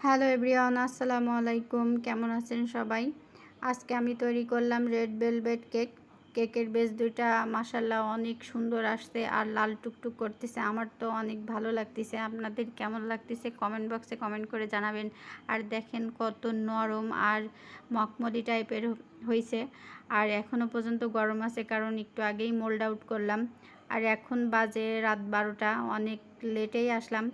Hello everyone, আসসালামু আলাইকুম। কেমন আছেন সবাই? আজকে আমি তৈরি করলাম রেড ভেলভেট কেক। কেকের বেস দুইটা মাশাআল্লাহ অনেক সুন্দর আসছে আর লাল টুকটুক করতেছে। আমার তো অনেক ভালো লাগতেছে। আপনাদের কেমন লাগতেছে কমেন্ট বক্সে কমেন্ট করে জানাবেন। আর দেখেন কত নরম আর মখমলি টাইপের হয়েছে। আর এখনও পর্যন্ত গরম আছে, কারণ একটু আগেই মোল্ড আউট করলাম। আর এখন বাজে রাত 12টা, অনেক লেটেই আসলাম।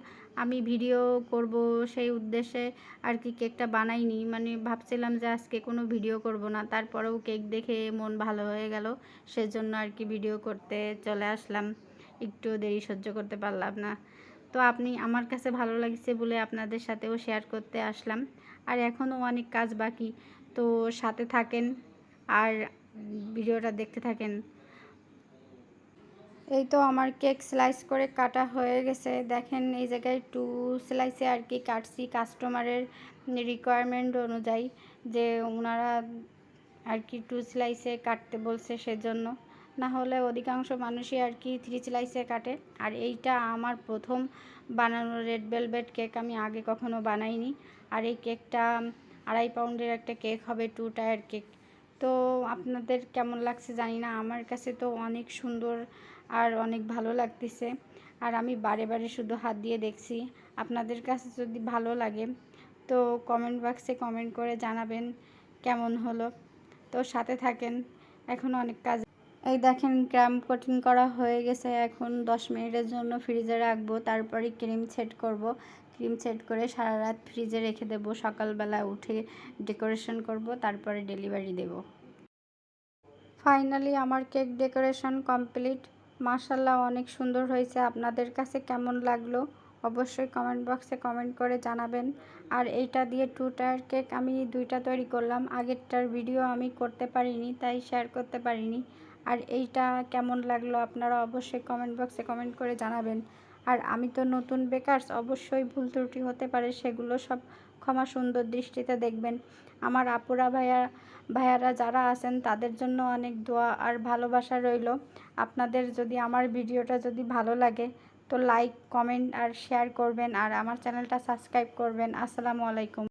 আমি ভিডিও করব সেই উদ্দেশ্যে আর কি কেকটা বানাইনি, মানে ভাবছিলাম যে আজকে কোনো ভিডিও করব না, তারপরেও কেক দেখে মন ভালো হয়ে গেল, সেজন্য আর কি ভিডিও করতে চলে আসলাম। একটু দেরি সহ্য করতে পারলাম না। তো আমার কাছে ভালো লাগছে বলে আপনাদের সাথেও শেয়ার করতে আসলাম। আর এখনও অনেক কাজ বাকি, তো সাথে থাকেন আর ভিডিওটা দেখতে থাকেন। এই তো আমার কেক স্লাইস করে কাটা হয়ে গেছে। দেখেন এই জায়গায় 2 স্লাইসে আর কি কাটছি, কাস্টমারের রিকোয়ারমেন্ট অনুযায়ী, যে ওনারা আর কি 2 স্লাইসে কাটতে বলছে, সেজন্য। না হলে অধিকাংশ মানুষই আর কি 3 স্লাইসে কাটে। আর এইটা আমার প্রথম বানানো রেড ভেলভেট কেক, আমি আগে কখনো বানাইনি। আর এই কেকটা 2.5 পাউন্ডের একটা কেক হবে, 2 টায়ার কেক। তো আপনাদের কেমন লাগছে জানি না, আমার কাছে তো অনেক সুন্দর আর অনেক ভালো লাগতেছে। আর আমি বারে বারে শুধু হাত দিয়ে দেখছি। আপনাদের কাছে যদি ভালো লাগে তো কমেন্ট বক্সে কমেন্ট করে জানাবেন কেমন হলো। তো সাথে থাকেন, এখন অনেক কাজ। এই দেখেন ক্রাম কোটিং করা হয়ে গেছে। এখন 10 মিনিটের জন্য ফ্রিজে রাখবো, তারপরে ক্রিম সেট করব। ক্রিম সেট করে সারা রাত ফ্রিজে রেখে দেব, সকালবেলা উঠে ডেকোরেশন করব, তারপরে ডেলিভারি দেব। ফাইনালি আমার কেক ডেকোরেশন কমপ্লিট। মাশাআল্লাহ অনেক সুন্দর হয়েছে। আপনাদের কাছে কেমন লাগলো অবশ্যই কমেন্ট বক্সে কমেন্ট করে জানাবেন। আর এইটা দিয়ে 2 টায়ার কেক আমি 2টা তৈরি করলাম। আগেরটার ভিডিও আমি করতে পারিনি, তাই শেয়ার করতে পারিনি। আর এইটা কেমন লাগলো আপনারা অবশ্যই কমেন্ট বক্সে কমেন্ট করে জানাবেন। আর আমি তো নতুন বেকারস, অবশ্যই ভুল ত্রুটি হতে পারে, সেগুলো সব ক্ষমা সুন্দর দৃষ্টিতে দেখবেন। আমার আপুরা ভাইয়ারা যারা আছেন তাদের জন্য অনেক দোয়া আর ভালোবাসা রইল। আপনাদের যদি আমার ভিডিওটা যদি ভালো লাগে তো লাইক, কমেন্ট আর শেয়ার করবেন, আর আমার চ্যানেলটা সাবস্ক্রাইব করবেন। আসসালামু আলাইকুম।